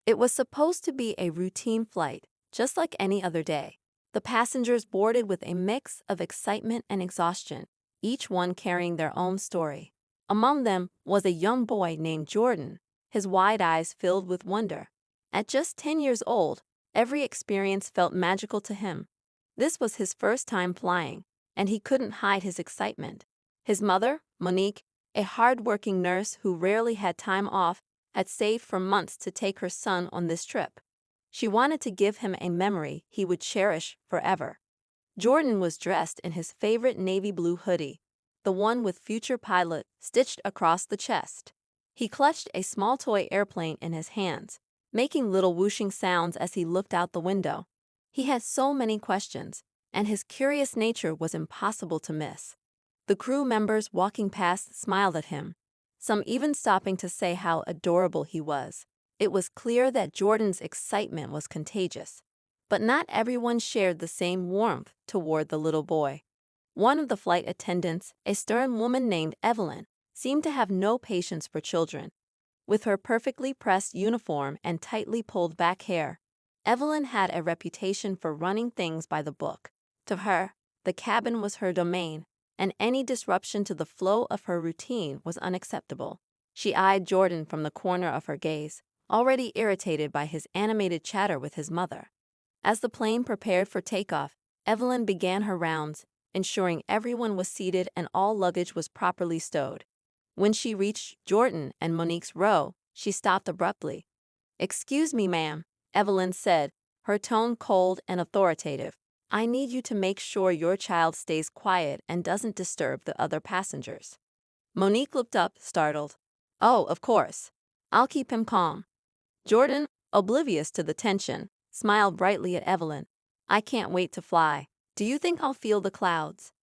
It was supposed to be a routine flight, just like any other day. The passengers boarded with a mix of excitement and exhaustion, each one carrying their own story. Among them was a young boy named Jordan, his wide eyes filled with wonder. At just 10 years old, every experience felt magical to him. This was his first time flying, and he couldn't hide his excitement. His mother, Monique, a hard-working nurse who rarely had time off, had saved for months to take her son on this trip. She wanted to give him a memory he would cherish forever. Jordan was dressed in his favorite navy blue hoodie, the one with future pilot stitched across the chest. He clutched a small toy airplane in his hands, making little whooshing sounds as he looked out the window. He had so many questions, and his curious nature was impossible to miss. The crew members walking past smiled at him, some even stopping to say how adorable he was. It was clear that Jordan's excitement was contagious, but not everyone shared the same warmth toward the little boy. One of the flight attendants, a stern woman named Evelyn, seemed to have no patience for children. With her perfectly pressed uniform and tightly pulled back hair, Evelyn had a reputation for running things by the book. To her, the cabin was her domain, and any disruption to the flow of her routine was unacceptable. She eyed Jordan from the corner of her gaze, already irritated by his animated chatter with his mother. As the plane prepared for takeoff, Evelyn began her rounds, ensuring everyone was seated and all luggage was properly stowed. When she reached Jordan and Monique's row, she stopped abruptly. "Excuse me, ma'am," Evelyn said, her tone cold and authoritative. "I need you to make sure your child stays quiet and doesn't disturb the other passengers." Monique looked up, startled. "Oh, of course. I'll keep him calm." Jordan, oblivious to the tension, smiled brightly at Evelyn. "I can't wait to fly. Do you think I'll feel the clouds?"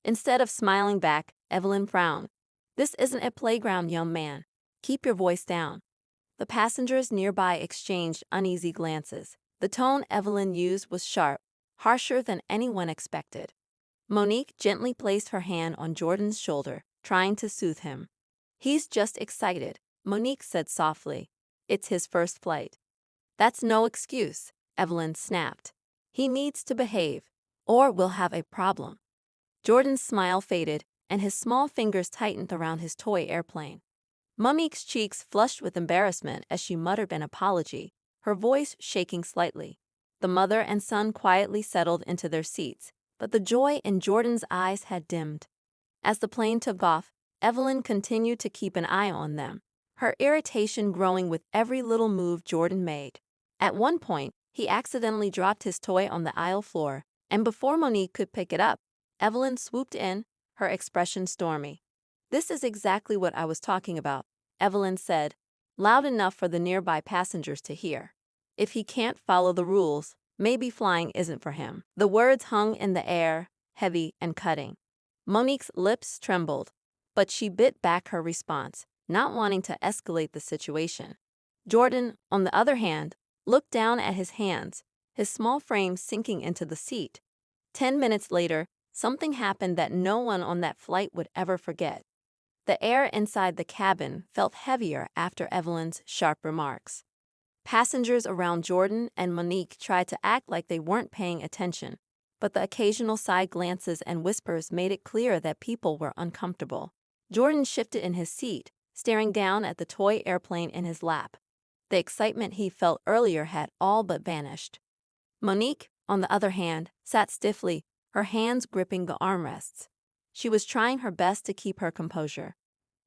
Instead of smiling back, Evelyn frowned. "This isn't a playground, young man. Keep your voice down." The passengers nearby exchanged uneasy glances. The tone Evelyn used was sharp, harsher than anyone expected. Monique gently placed her hand on Jordan's shoulder, trying to soothe him. "He's just excited," Monique said softly. "It's his first flight." "That's no excuse," Evelyn snapped. "He needs to behave, or we'll have a problem." Jordan's smile faded, and his small fingers tightened around his toy airplane. Monique's cheeks flushed with embarrassment as she muttered an apology, her voice shaking slightly. The mother and son quietly settled into their seats, but the joy in Jordan's eyes had dimmed. As the plane took off, Evelyn continued to keep an eye on them, her irritation growing with every little move Jordan made. At one point, he accidentally dropped his toy on the aisle floor, and before Monique could pick it up, Evelyn swooped in, her expression stormy. "This is exactly what I was talking about," Evelyn said, loud enough for the nearby passengers to hear. "If he can't follow the rules, maybe flying isn't for him." The words hung in the air, heavy and cutting. Monique's lips trembled, but she bit back her response, not wanting to escalate the situation. Jordan, on the other hand, looked down at his hands, his small frame sinking into the seat. 10 minutes later, something happened that no one on that flight would ever forget. The air inside the cabin felt heavier after Evelyn's sharp remarks. Passengers around Jordan and Monique tried to act like they weren't paying attention, but the occasional side glances and whispers made it clear that people were uncomfortable. Jordan shifted in his seat, staring down at the toy airplane in his lap. The excitement he felt earlier had all but vanished. Monique, on the other hand, sat stiffly, her hands gripping the armrests. She was trying her best to keep her composure.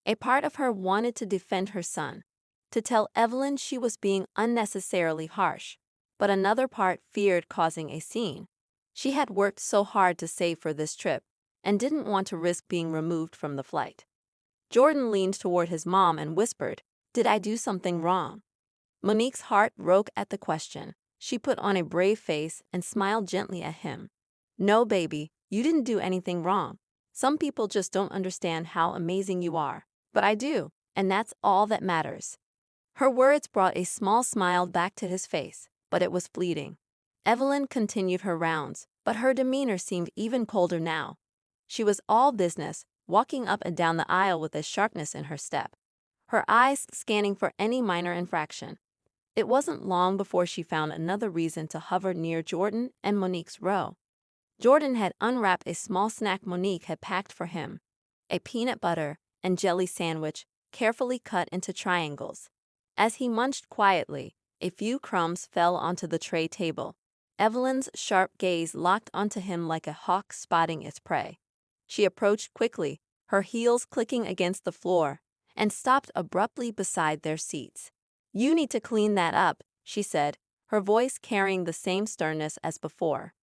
A part of her wanted to defend her son, to tell Evelyn she was being unnecessarily harsh, but another part feared causing a scene. She had worked so hard to save for this trip and didn't want to risk being removed from the flight. Jordan leaned toward his mom and whispered, "Did I do something wrong?" Monique's heart broke at the question. She put on a brave face and smiled gently at him. "No, baby, you didn't do anything wrong. Some people just don't understand how amazing you are. But I do, and that's all that matters." Her words brought a small smile back to his face, but it was fleeting. Evelyn continued her rounds, but her demeanor seemed even colder now. She was all business, walking up and down the aisle with a sharpness in her step, her eyes scanning for any minor infraction. It wasn't long before she found another reason to hover near Jordan and Monique's row. Jordan had unwrapped a small snack Monique had packed for him, a peanut butter and jelly sandwich carefully cut into triangles. As he munched quietly, a few crumbs fell onto the tray table. Evelyn's sharp gaze locked onto him like a hawk spotting its prey. She approached quickly, her heels clicking against the floor, and stopped abruptly beside their seats. "You need to clean that up," she said, her voice carrying the same sternness as before.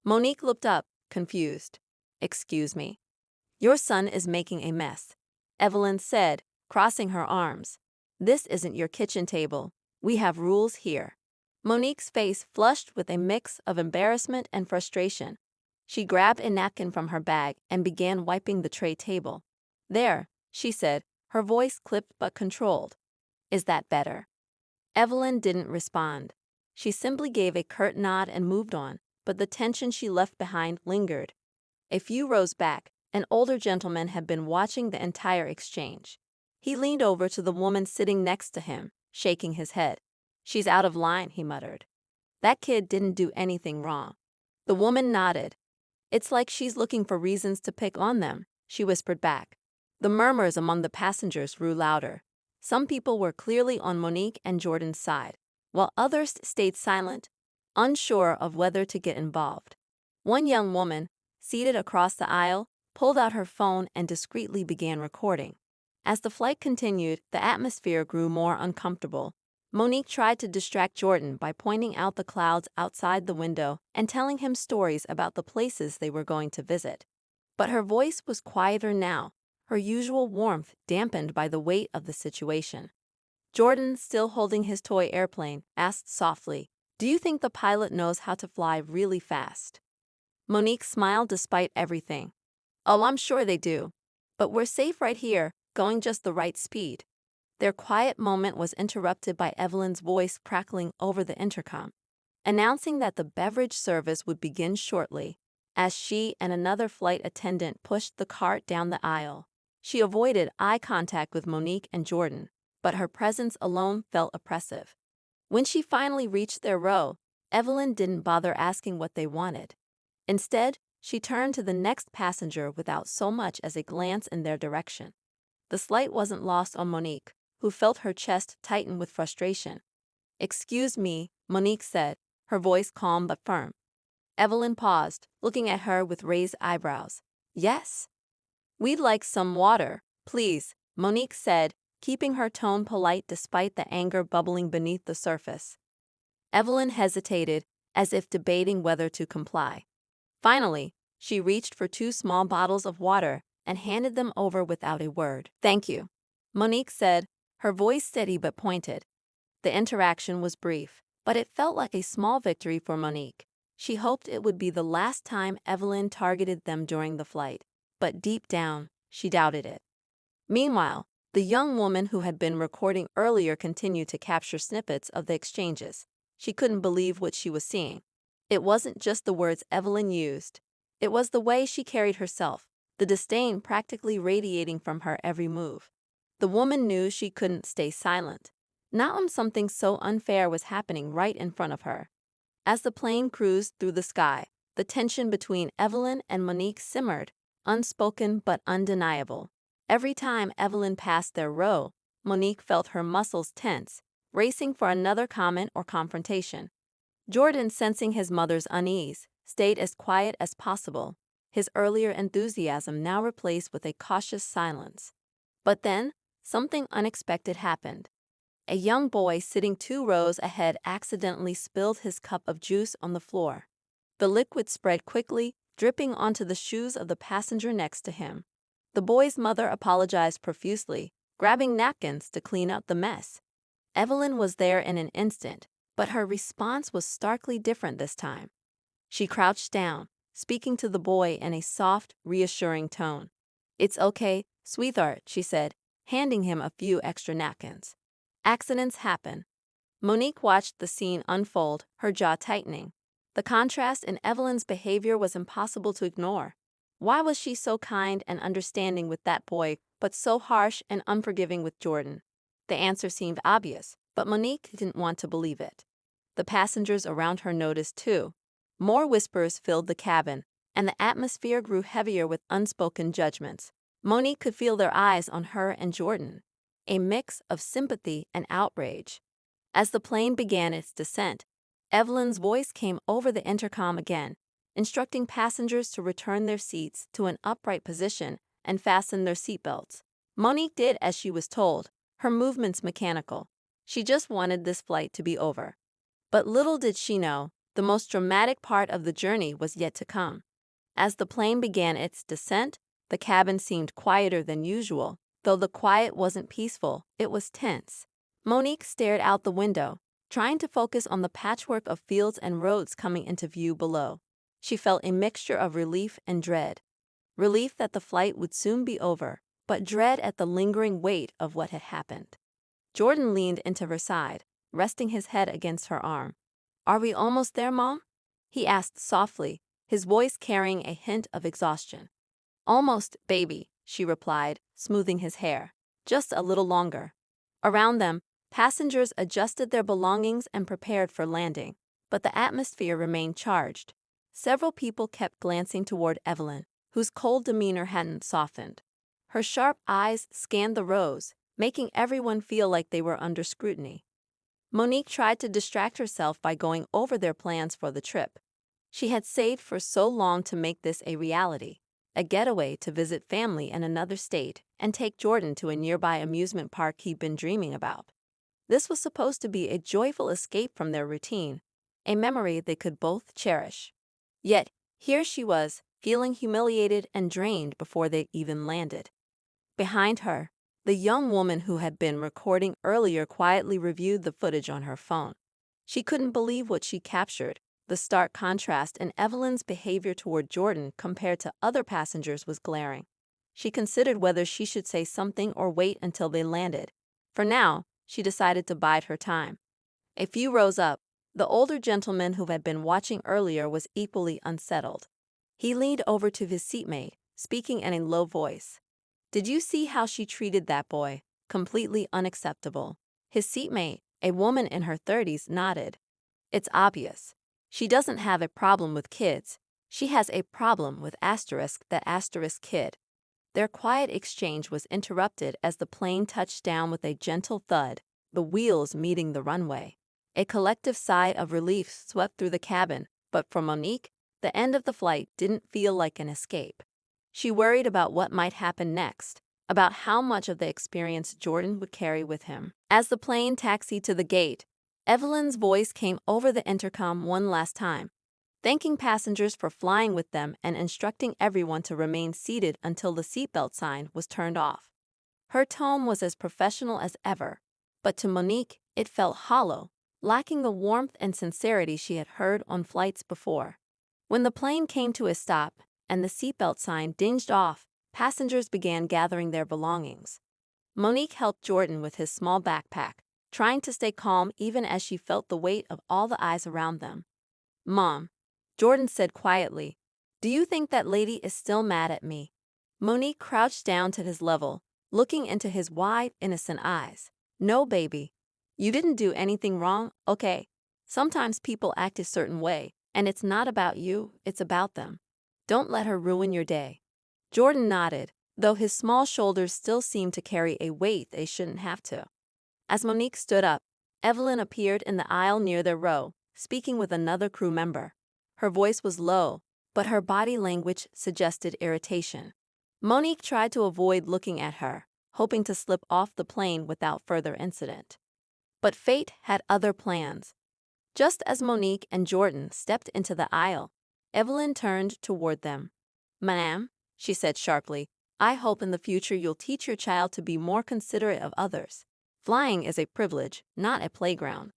Monique looked up, confused. "Excuse me?" "Your son is making a mess," Evelyn said, crossing her arms. "This isn't your kitchen table. We have rules here." Monique's face flushed with a mix of embarrassment and frustration. She grabbed a napkin from her bag and began wiping the tray table. "There," she said, her voice clipped but controlled. "Is that better?" Evelyn didn't respond. She simply gave a curt nod and moved on, but the tension she left behind lingered. A few rows back, an older gentleman had been watching the entire exchange. He leaned over to the woman sitting next to him, shaking his head. "She's out of line," he muttered. "That kid didn't do anything wrong." The woman nodded. "It's like she's looking for reasons to pick on them," she whispered back. The murmurs among the passengers grew louder. Some people were clearly on Monique and Jordan's side, while others stayed silent, unsure of whether to get involved. One young woman, seated across the aisle, pulled out her phone and discreetly began recording. As the flight continued, the atmosphere grew more uncomfortable. Monique tried to distract Jordan by pointing out the clouds outside the window and telling him stories about the places they were going to visit. But her voice was quieter now, her usual warmth dampened by the weight of the situation. Jordan, still holding his toy airplane, asked softly, "Do you think the pilot knows how to fly really fast?" Monique smiled despite everything. "Oh, I'm sure they do. But we're safe right here, going just the right speed." Their quiet moment was interrupted by Evelyn's voice crackling over the intercom, announcing that the beverage service would begin shortly. As she and another flight attendant pushed the cart down the aisle, she avoided eye contact with Monique and Jordan, but her presence alone felt oppressive. When she finally reached their row, Evelyn didn't bother asking what they wanted. Instead, she turned to the next passenger without so much as a glance in their direction. The slight wasn't lost on Monique, who felt her chest tighten with frustration. "Excuse me," Monique said, her voice calm but firm. Evelyn paused, looking at her with raised eyebrows. "Yes?" "We'd like some water, please," Monique said, keeping her tone polite despite the anger bubbling beneath the surface. Evelyn hesitated, as if debating whether to comply. Finally, she reached for 2 small bottles of water and handed them over without a word. "Thank you," Monique said, her voice steady but pointed. The interaction was brief, but it felt like a small victory for Monique. She hoped it would be the last time Evelyn targeted them during the flight, but deep down, she doubted it. Meanwhile, the young woman who had been recording earlier continued to capture snippets of the exchanges. She couldn't believe what she was seeing. It wasn't just the words Evelyn used. It was the way she carried herself, the disdain practically radiating from her every move. The woman knew she couldn't stay silent, not when something so unfair was happening right in front of her. As the plane cruised through the sky, the tension between Evelyn and Monique simmered, unspoken but undeniable. Every time Evelyn passed their row, Monique felt her muscles tense, racing for another comment or confrontation. Jordan, sensing his mother's unease, stayed as quiet as possible, his earlier enthusiasm now replaced with a cautious silence. But then, something unexpected happened. A young boy sitting 2 rows ahead accidentally spilled his cup of juice on the floor. The liquid spread quickly, dripping onto the shoes of the passenger next to him. The boy's mother apologized profusely, grabbing napkins to clean up the mess. Evelyn was there in an instant, but her response was starkly different this time. She crouched down, speaking to the boy in a soft, reassuring tone. "It's okay, sweetheart," she said, handing him a few extra napkins. Accidents happen. Monique watched the scene unfold, her jaw tightening. The contrast in Evelyn's behavior was impossible to ignore. Why was she so kind and understanding with that boy, but so harsh and unforgiving with Jordan? The answer seemed obvious. But Monique didn't want to believe it. The passengers around her noticed too. More whispers filled the cabin, and the atmosphere grew heavier with unspoken judgments. Monique could feel their eyes on her and Jordan, a mix of sympathy and outrage. As the plane began its descent, Evelyn's voice came over the intercom again, instructing passengers to return their seats to an upright position and fasten their seatbelts. Monique did as she was told, her movements mechanical. She just wanted this flight to be over. But little did she know, the most dramatic part of the journey was yet to come. As the plane began its descent, the cabin seemed quieter than usual. Though the quiet wasn't peaceful, it was tense. Monique stared out the window, trying to focus on the patchwork of fields and roads coming into view below. She felt a mixture of relief and dread. Relief that the flight would soon be over, but dread at the lingering weight of what had happened. Jordan leaned into her side, resting his head against her arm. "Are we almost there, Mom?" he asked softly, his voice carrying a hint of exhaustion. "Almost, baby," she replied, smoothing his hair. "Just a little longer." Around them, passengers adjusted their belongings and prepared for landing, but the atmosphere remained charged. Several people kept glancing toward Evelyn, whose cold demeanor hadn't softened. Her sharp eyes scanned the rows, making everyone feel like they were under scrutiny. Monique tried to distract herself by going over their plans for the trip. She had saved for so long to make this a reality, a getaway to visit family in another state and take Jordan to a nearby amusement park he'd been dreaming about. This was supposed to be a joyful escape from their routine, a memory they could both cherish. Yet, here she was, feeling humiliated and drained before they even landed. Behind her, the young woman who had been recording earlier quietly reviewed the footage on her phone. She couldn't believe what she captured. The stark contrast in Evelyn's behavior toward Jordan compared to other passengers was glaring. She considered whether she should say something or wait until they landed. For now, she decided to bide her time. A few rows up, the older gentleman who had been watching earlier was equally unsettled. He leaned over to his seatmate, speaking in a low voice. "Did you see how she treated that boy? Completely unacceptable." His seatmate, a woman in her 30s, nodded. "It's obvious. She doesn't have a problem with kids. She has a problem with that asterisk kid." Their quiet exchange was interrupted as the plane touched down with a gentle thud, the wheels meeting the runway. A collective sigh of relief swept through the cabin, but for Monique, the end of the flight didn't feel like an escape. She worried about what might happen next, about how much of the experience Jordan would carry with him. As the plane taxied to the gate, Evelyn's voice came over the intercom one last time, thanking passengers for flying with them and instructing everyone to remain seated until the seatbelt sign was turned off. Her tone was as professional as ever, but to Monique, it felt hollow, lacking the warmth and sincerity she had heard on flights before. When the plane came to a stop and the seatbelt sign dinged off, passengers began gathering their belongings. Monique helped Jordan with his small backpack, trying to stay calm even as she felt the weight of all the eyes around them. "Mom," Jordan said quietly, "do you think that lady is still mad at me?" Monique crouched down to his level, looking into his wide, innocent eyes. "No, baby. You didn't do anything wrong, okay? Sometimes people act a certain way, and it's not about you, it's about them. Don't let her ruin your day." Jordan nodded, though his small shoulders still seemed to carry a weight they shouldn't have to. As Monique stood up, Evelyn appeared in the aisle near their row, speaking with another crew member. Her voice was low, but her body language suggested irritation. Monique tried to avoid looking at her, hoping to slip off the plane without further incident. But fate had other plans. Just as Monique and Jordan stepped into the aisle, Evelyn turned toward them. "Ma'am," she said sharply, "I hope in the future you'll teach your child to be more considerate of others. Flying is a privilege, not a playground."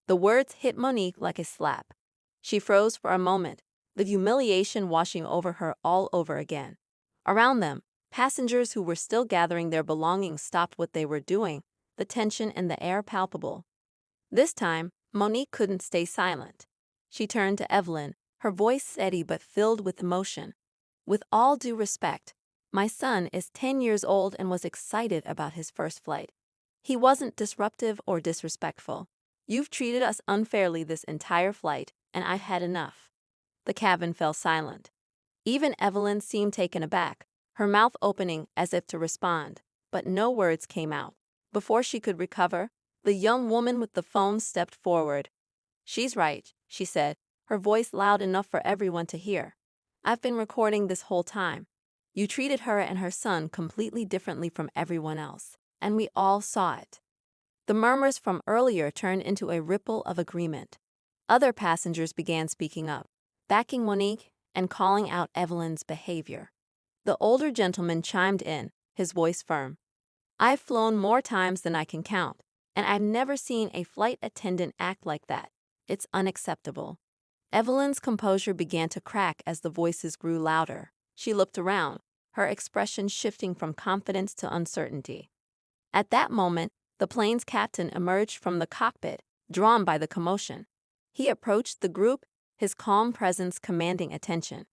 The words hit Monique like a slap. She froze for a moment, the humiliation washing over her all over again. Around them, passengers who were still gathering their belongings stopped what they were doing, the tension in the air palpable. This time, Monique couldn't stay silent. She turned to Evelyn, her voice steady but filled with emotion. "With all due respect, my son is 10 years old and was excited about his first flight. He wasn't disruptive or disrespectful. You've treated us unfairly this entire flight, and I've had enough. The cabin fell silent. Even Evelyn seemed taken aback, her mouth opening as if to respond, but no words came out. Before she could recover, the young woman with the phone stepped forward. "She's right," she said, her voice loud enough for everyone to hear. "I've been recording this whole time. You treated her and her son completely differently from everyone else, and we all saw it." The murmurs from earlier turned into a ripple of agreement. Other passengers began speaking up, backing Monique and calling out Evelyn's behavior. The older gentleman chimed in, his voice firm. "I've flown more times than I can count, and I've never seen a flight attendant act like that. It's unacceptable." Evelyn's composure began to crack as the voices grew louder. She looked around, her expression shifting from confidence to uncertainty. At that moment, the plane's captain emerged from the cockpit, drawn by the commotion. He approached the group, his calm presence commanding attention.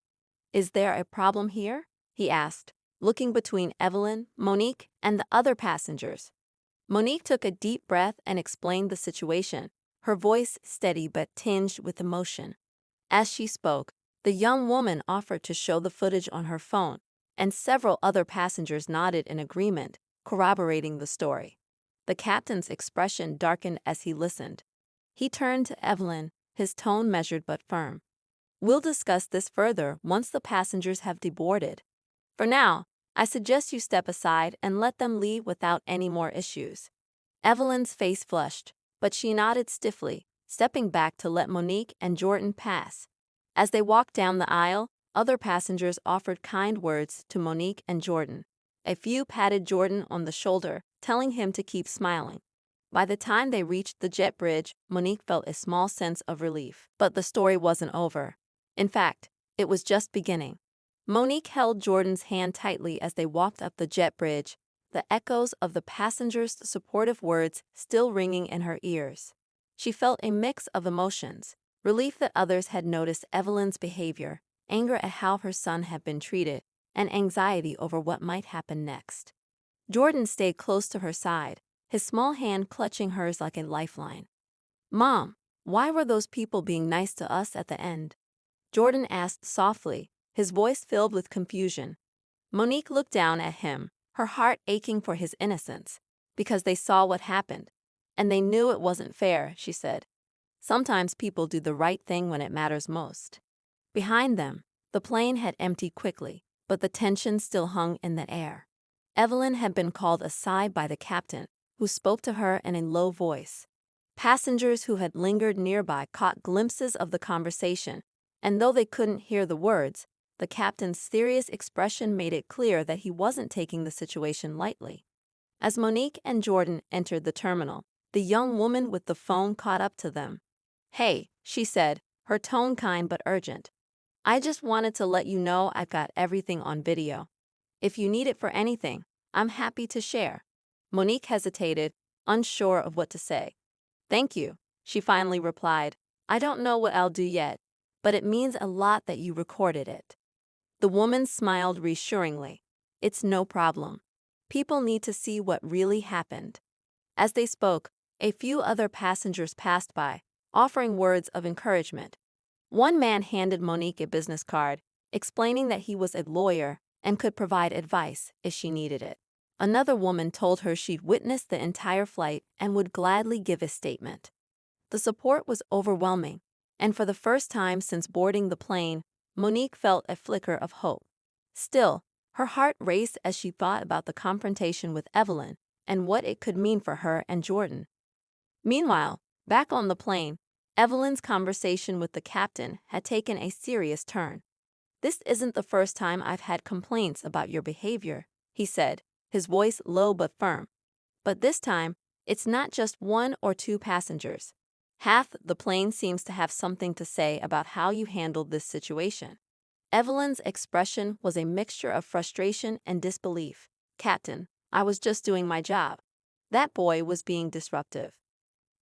"Is there a problem here?" he asked, looking between Evelyn, Monique, and the other passengers. Monique took a deep breath and explained the situation, her voice steady but tinged with emotion. As she spoke, the young woman offered to show the footage on her phone, and several other passengers nodded in agreement, corroborating the story. The captain's expression darkened as he listened. He turned to Evelyn, his tone measured but firm. "We'll discuss this further once the passengers have deboarded. For now, I suggest you step aside and let them leave without any more issues." Evelyn's face flushed, but she nodded stiffly, stepping back to let Monique and Jordan pass. As they walked down the aisle, other passengers offered kind words to Monique and Jordan. A few patted Jordan on the shoulder, telling him to keep smiling. By the time they reached the jet bridge, Monique felt a small sense of relief. But the story wasn't over. In fact, it was just beginning. Monique held Jordan's hand tightly as they walked up the jet bridge, the echoes of the passengers' supportive words still ringing in her ears. She felt a mix of emotions, relief that others had noticed Evelyn's behavior, anger at how her son had been treated, and anxiety over what might happen next. Jordan stayed close to her side, his small hand clutching hers like a lifeline. "Mom, why were those people being nice to us at the end?" Jordan asked softly, his voice filled with confusion. Monique looked down at him, her heart aching for his innocence, because they saw what happened. "And they knew it wasn't fair," she said. "Sometimes people do the right thing when it matters most." Behind them, the plane had emptied quickly, but the tension still hung in the air. Evelyn had been called aside by the captain, who spoke to her in a low voice. Passengers who had lingered nearby caught glimpses of the conversation, and though they couldn't hear the words, the captain's serious expression made it clear that he wasn't taking the situation lightly. As Monique and Jordan entered the terminal, the young woman with the phone caught up to them. "Hey," she said, her tone kind but urgent. "I just wanted to let you know I've got everything on video. If you need it for anything, I'm happy to share." Monique hesitated, unsure of what to say. "Thank you," she finally replied. "I don't know what I'll do yet, but it means a lot that you recorded it." The woman smiled reassuringly. "It's no problem. People need to see what really happened." As they spoke, a few other passengers passed by, offering words of encouragement. One man handed Monique a business card, explaining that he was a lawyer and could provide advice if she needed it. Another woman told her she'd witnessed the entire flight and would gladly give a statement. The support was overwhelming, and for the first time since boarding the plane, Monique felt a flicker of hope. Still, her heart raced as she thought about the confrontation with Evelyn and what it could mean for her and Jordan. Meanwhile, back on the plane, Evelyn's conversation with the captain had taken a serious turn. "This isn't the first time I've had complaints about your behavior," he said, his voice low but firm. "But this time, it's not just one or two passengers. Half the plane seems to have something to say about how you handled this situation." Evelyn's expression was a mixture of frustration and disbelief. "Captain, I was just doing my job. That boy was being disruptive."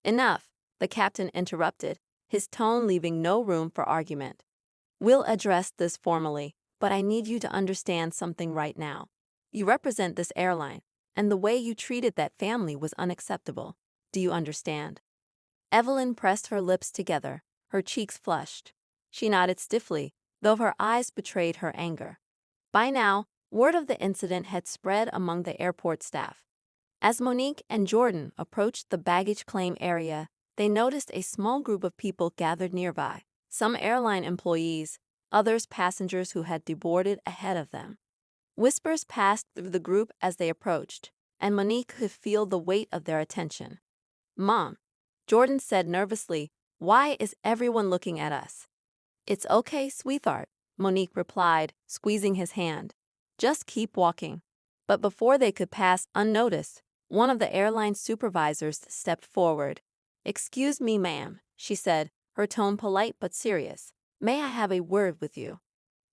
"Enough," the captain interrupted, his tone leaving no room for argument. "We'll address this formally, but I need you to understand something right now. You represent this airline. and the way you treated that family was unacceptable. Do you understand?" Evelyn pressed her lips together, her cheeks flushed. She nodded stiffly, though her eyes betrayed her anger. By now, word of the incident had spread among the airport staff. As Monique and Jordan approached the baggage claim area, they noticed a small group of people gathered nearby, some airline employees, others passengers who had deboarded ahead of them. Whispers passed through the group as they approached, and Monique could feel the weight of their attention. "Mom," Jordan said nervously, "why is everyone looking at us?" "It's okay, sweetheart," Monique replied, squeezing his hand. "Just keep walking." But before they could pass unnoticed, one of the airline supervisors stepped forward. "Excuse me, ma'am," she said, her tone polite but serious. "May I have a word with you?"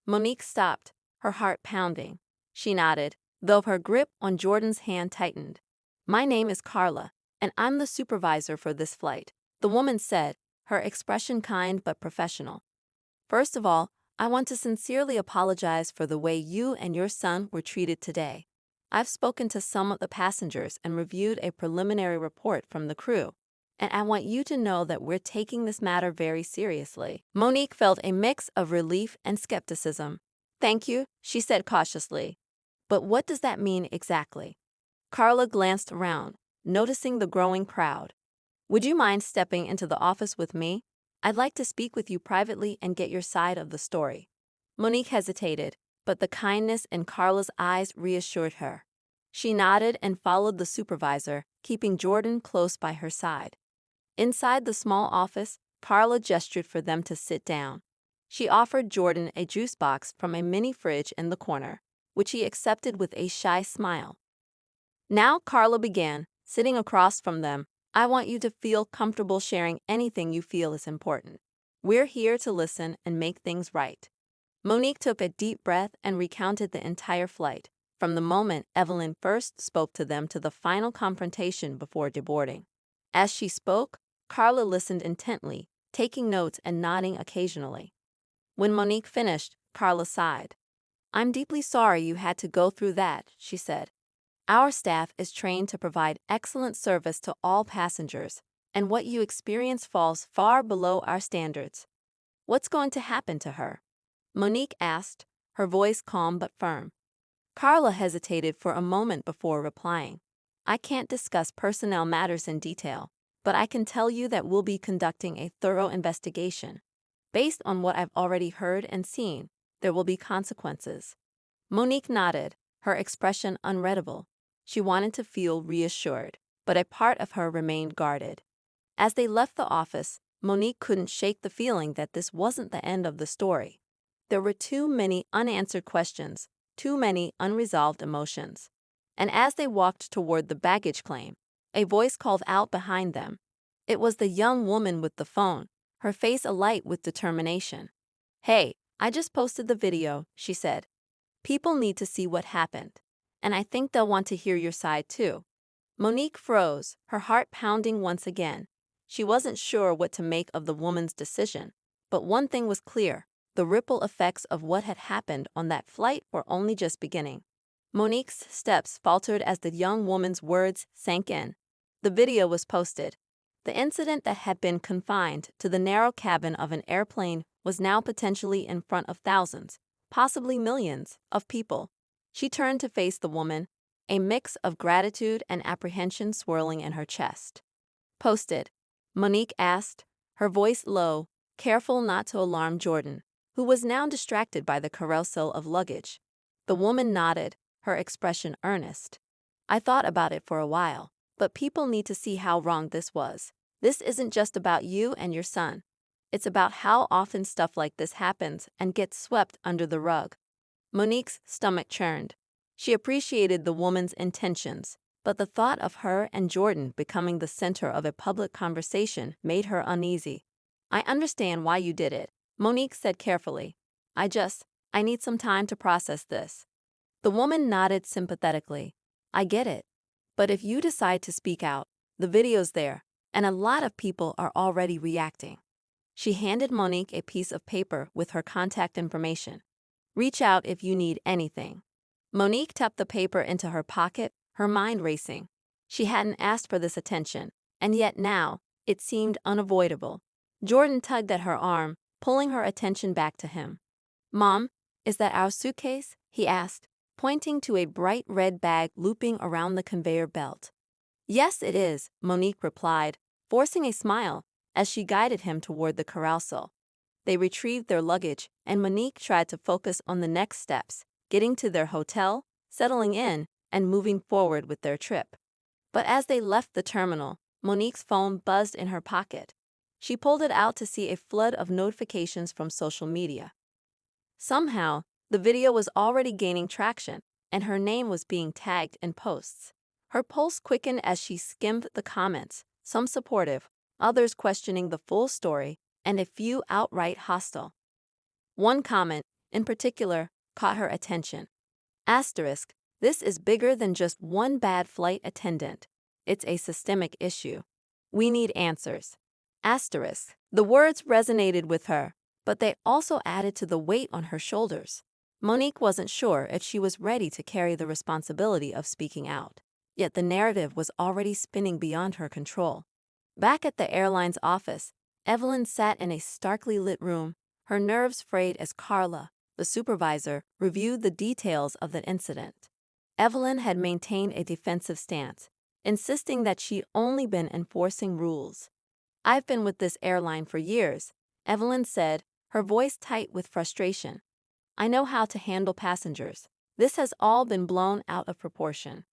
Monique stopped, her heart pounding. She nodded, though her grip on Jordan's hand tightened. "My name is Carla, and I'm the supervisor for this flight," the woman said, her expression kind but professional. "First of all, I want to sincerely apologize for the way you and your son were treated today. I've spoken to some of the passengers and reviewed a preliminary report from the crew, and I want you to know that we're taking this matter very seriously." Monique felt a mix of relief and skepticism. "Thank you," she said cautiously. "But what does that mean exactly?" Carla glanced around, noticing the growing crowd. "Would you mind stepping into the office with me? I'd like to speak with you privately and get your side of the story." Monique hesitated, but the kindness in Carla's eyes reassured her. She nodded and followed the supervisor, keeping Jordan close by her side. Inside the small office, Carla gestured for them to sit down. She offered Jordan a juice box from a mini fridge in the corner, which he accepted with a shy smile. Now Carla began, sitting across from them. "I want you to feel comfortable sharing anything you feel is important. We're here to listen and make things right." Monique took a deep breath and recounted the entire flight, from the moment Evelyn first spoke to them to the final confrontation before deboarding. As she spoke, Carla listened intently, taking notes and nodding occasionally. When Monique finished, Carla sighed. "I'm deeply sorry you had to go through that," she said. "Our staff is trained to provide excellent service to all passengers, and what you experience falls far below our standards." "What's going to happen to her?" Monique asked, her voice calm but firm. Carla hesitated for a moment before replying. "I can't discuss personnel matters in detail, but I can tell you that we'll be conducting a thorough investigation. Based on what I've already heard and seen, there will be consequences." Monique nodded, her expression unreadable. She wanted to feel reassured, but a part of her remained guarded. As they left the office, Monique couldn't shake the feeling that this wasn't the end of the story. There were too many unanswered questions, too many unresolved emotions. And as they walked toward the baggage claim, a voice called out behind them. It was the young woman with the phone, her face alight with determination. "Hey, I just posted the video," she said. "People need to see what happened, and I think they'll want to hear your side too." Monique froze, her heart pounding once again. She wasn't sure what to make of the woman's decision, but one thing was clear. The ripple effects of what had happened on that flight were only just beginning. Monique's steps faltered as the young woman's words sank in. The video was posted. The incident that had been confined to the narrow cabin of an airplane was now potentially in front of thousands, possibly millions, of people. She turned to face the woman, a mix of gratitude and apprehension swirling in her chest. "Posted?" Monique asked, her voice low, careful not to alarm Jordan, who was now distracted by the carousel of luggage. The woman nodded, her expression earnest. "I thought about it for a while, but people need to see how wrong this was. This isn't just about you and your son. It's about how often stuff like this happens and gets swept under the rug." Monique's stomach churned. She appreciated the woman's intentions, but the thought of her and Jordan becoming the center of a public conversation made her uneasy. "I understand why you did it," Monique said carefully. I need some time to process this." The woman nodded sympathetically. "I get it. But if you decide to speak out, the video's there, and a lot of people are already reacting." She handed Monique a piece of paper with her contact information. "Reach out if you need anything." Monique tucked the paper into her pocket, her mind racing. She hadn't asked for this attention, and yet now, it seemed unavoidable. Jordan tugged at her arm, pulling her attention back to him. "Mom, is that our suitcase?" he asked, pointing to a bright red bag looping around the conveyor belt. "Yes, it is," Monique replied, forcing a smile as she guided him toward the carousel. They retrieved their luggage, and Monique tried to focus on the next steps, getting to their hotel, settling in, and moving forward with their trip. But as they left the terminal, Monique's phone buzzed in her pocket. She pulled it out to see a flood of notifications from social media. Somehow, the video was already gaining traction, and her name was being tagged in posts. Her pulse quickened as she skimmed the comments, some supportive, others questioning the full story, and a few outright hostile. One comment, in particular, caught her attention. Asterisk, "This is bigger than just one bad flight attendant. It's a systemic issue. We need answers." Asterisk. The words resonated with her, but they also added to the weight on her shoulders. Monique wasn't sure if she was ready to carry the responsibility of speaking out. Yet the narrative was already spinning beyond her control. Back at the airline's office, Evelyn sat in a starkly lit room, her nerves frayed as Carla, the supervisor, reviewed the details of the incident. Evelyn had maintained a defensive stance, insisting that she'd only been enforcing rules. "I've been with this airline for years," Evelyn said, her voice tight with frustration. "I know how to handle passengers. This has all been blown out of proportion."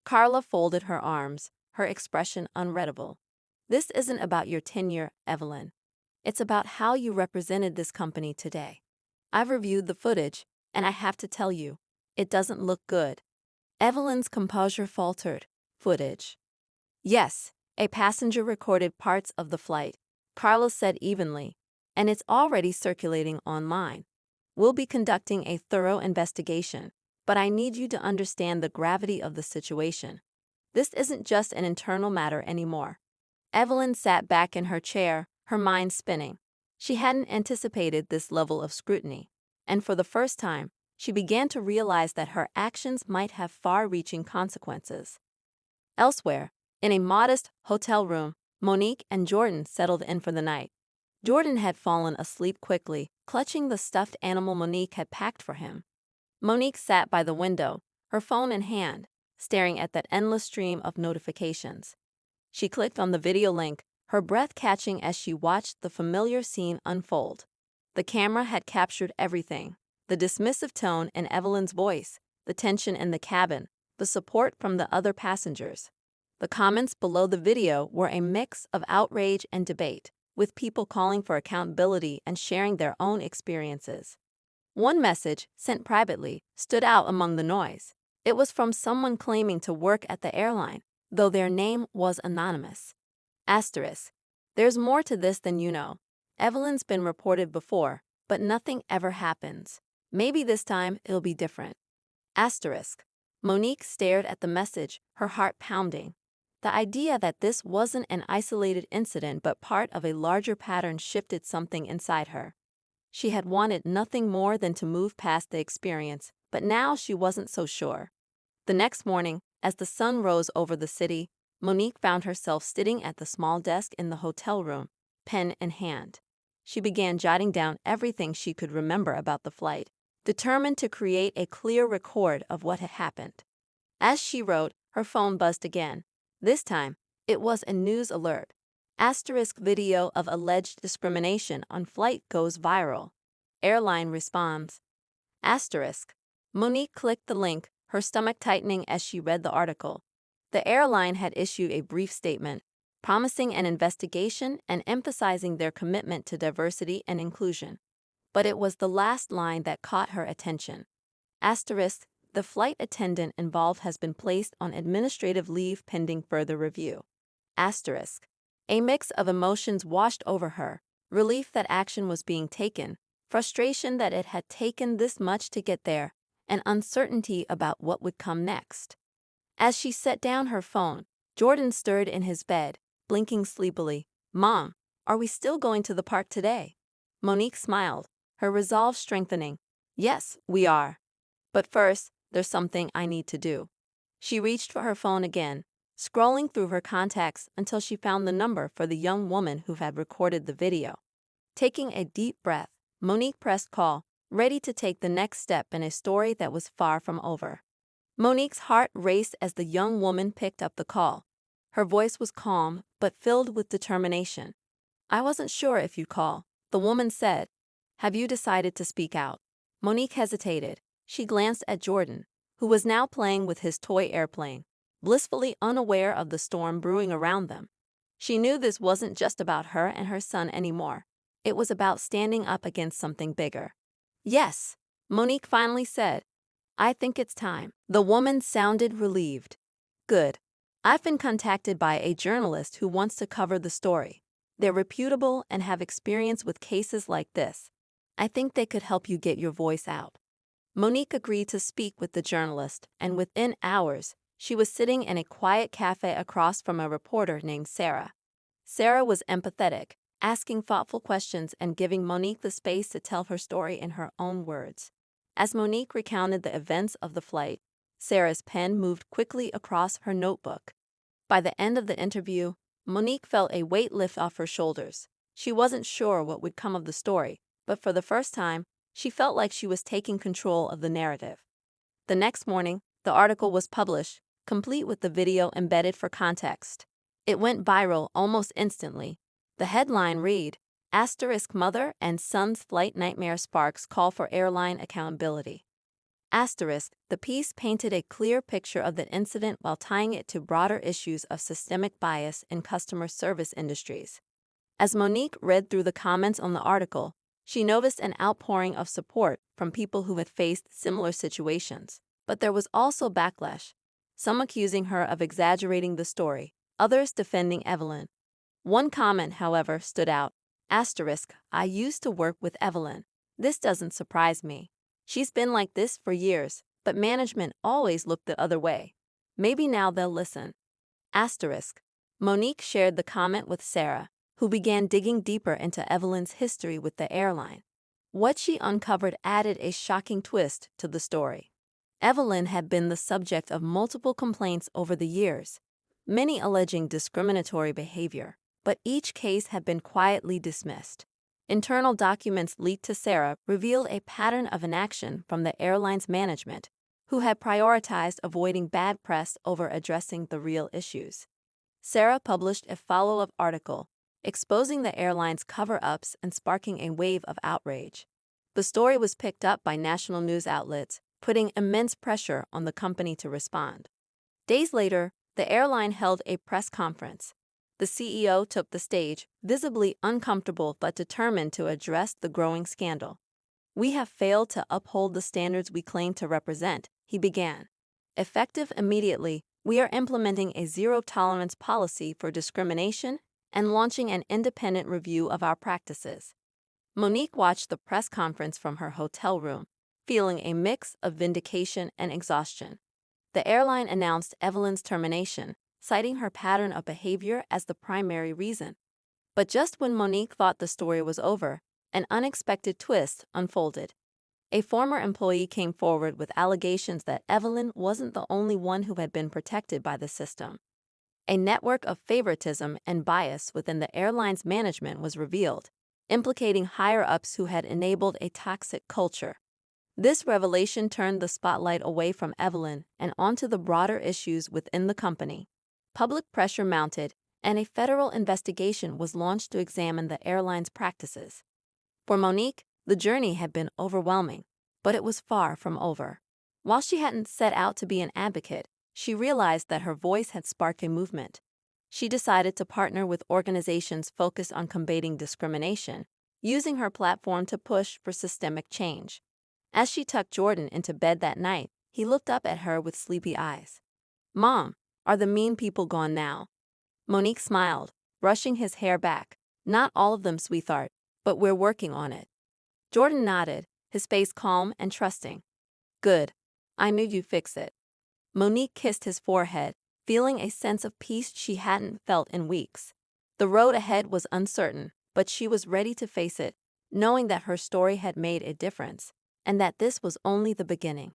Carla folded her arms, her expression unreadable. "This isn't about your tenure, Evelyn. It's about how you represented this company today. I've reviewed the footage, and I have to tell you, it doesn't look good." Evelyn's composure faltered. "Footage?" "Yes, a passenger recorded parts of the flight," Carla said evenly, "and it's already circulating online. We'll be conducting a thorough investigation, but I need you to understand the gravity of the situation. This isn't just an internal matter anymore." Evelyn sat back in her chair, her mind spinning. She hadn't anticipated this level of scrutiny, and for the first time, she began to realize that her actions might have far-reaching consequences. Elsewhere, in a modest hotel room, Monique and Jordan settled in for the night. Jordan had fallen asleep quickly, clutching the stuffed animal Monique had packed for him. Monique sat by the window, her phone in hand, staring at that endless stream of notifications. She clicked on the video link, her breath catching as she watched the familiar scene unfold. The camera had captured everything: the dismissive tone in Evelyn's voice, the tension in the cabin, the support from the other passengers. The comments below the video were a mix of outrage and debate, with people calling for accountability and sharing their own experiences. One message, sent privately, stood out among the noise. It was from someone claiming to work at the airline, though their name was anonymous. Asterisk. "There's more to this than you know. Evelyn's been reported before, but nothing ever happens. Maybe this time it'll be different." Asterisk. Monique stared at the message, her heart pounding. The idea that this wasn't an isolated incident but part of a larger pattern shifted something inside her. She had wanted nothing more than to move past the experience, but now she wasn't so sure. The next morning, as the sun rose over the city, Monique found herself sitting at the small desk in the hotel room, pen in hand. She began jotting down everything she could remember about the flight, determined to create a clear record of what had happened. As she wrote, her phone buzzed again. This time, it was a news alert. Asterisk video of alleged discrimination on flight goes viral. Airline responds. Asterisk. Monique clicked the link, her stomach tightening as she read the article. The airline had issued a brief statement, promising an investigation and emphasizing their commitment to diversity and inclusion. But it was the last line that caught her attention. Asterisk. The flight attendant involved has been placed on administrative leave pending further review. Asterisk. A mix of emotions washed over her: relief that action was being taken, frustration that it had taken this much to get there, and uncertainty about what would come next. As she set down her phone, Jordan stirred in his bed, blinking sleepily. "Mom, are we still going to the park today?" Monique smiled, her resolve strengthening. "Yes, we are. But first, there's something I need to do." She reached for her phone again, scrolling through her contacts until she found the number for the young woman who had recorded the video. Taking a deep breath, Monique pressed call, ready to take the next step in a story that was far from over. Monique's heart raced as the young woman picked up the call. Her voice was calm, but filled with determination. "I wasn't sure if you'd call," the woman said. "Have you decided to speak out?" Monique hesitated. She glanced at Jordan, who was now playing with his toy airplane, blissfully unaware of the storm brewing around them. She knew this wasn't just about her and her son anymore. It was about standing up against something bigger. "Yes," Monique finally said. "I think it's time." The woman sounded relieved. "Good. I've been contacted by a journalist who wants to cover the story. They're reputable and have experience with cases like this. I think they could help you get your voice out." Monique agreed to speak with the journalist, and within hours, she was sitting in a quiet cafe across from a reporter named Sarah. Sarah was empathetic, asking thoughtful questions and giving Monique the space to tell her story in her own words. As Monique recounted the events of the flight, Sarah's pen moved quickly across her notebook. By the end of the interview, Monique felt a weight lift off her shoulders. She wasn't sure what would come of the story, but for the first time, she felt like she was taking control of the narrative. The next morning, the article was published, complete with the video embedded for context. It went viral almost instantly. The headline read, "Mother and son's flight nightmare sparks call for airline accountability." The piece painted a clear picture of the incident while tying it to broader issues of systemic bias in customer service industries. As Monique read through the comments on the article, she noticed an outpouring of support from people who had faced similar situations. But there was also backlash, some accusing her of exaggerating the story, others defending Evelyn. One comment, however, stood out. "I used to work with Evelyn. This doesn't surprise me. She's been like this for years, but management always looked the other way. Maybe now they'll listen." Monique shared the comment with Sarah, who began digging deeper into Evelyn's history with the airline. What she uncovered added a shocking twist to the story. Evelyn had been the subject of multiple complaints over the years, many alleging discriminatory behavior, but each case had been quietly dismissed. Internal documents leaked to Sarah revealed a pattern of inaction from the airline's management, who had prioritized avoiding bad press over addressing the real issues. Sarah published a follow-up article, exposing the airline's cover-ups and sparking a wave of outrage. The story was picked up by national news outlets, putting immense pressure on the company to respond. Days later, the airline held a press conference. The CEO took the stage, visibly uncomfortable but determined to address the growing scandal. "We have failed to uphold the standards we claim to represent," he began. "Effective immediately, we are implementing a zero-tolerance policy for discrimination and launching an independent review of our practices." Monique watched the press conference from her hotel room, feeling a mix of vindication and exhaustion. The airline announced Evelyn's termination, citing her pattern of behavior as the primary reason. But just when Monique thought the story was over, an unexpected twist unfolded. A former employee came forward with allegations that Evelyn wasn't the only one who had been protected by the system. A network of favoritism and bias within the airline's management was revealed, implicating higher-ups who had enabled a toxic culture. This revelation turned the spotlight away from Evelyn and onto the broader issues within the company. Public pressure mounted, and a federal investigation was launched to examine the airline's practices. For Monique, the journey had been overwhelming, but it was far from over. While she hadn't set out to be an advocate, she realized that her voice had sparked a movement. She decided to partner with organizations focused on combating discrimination, using her platform to push for systemic change. As she tucked Jordan into bed that night, he looked up at her with sleepy eyes. "Mom, are the mean people gone now?" Monique smiled, brushing his hair back. "Not all of them, sweetheart, but we're working on it." Jordan nodded, his face calm and trusting. "Good. I knew you'd fix it." Monique kissed his forehead, feeling a sense of peace she hadn't felt in weeks. The road ahead was uncertain, but she was ready to face it, knowing that her story had made a difference, and that this was only the beginning.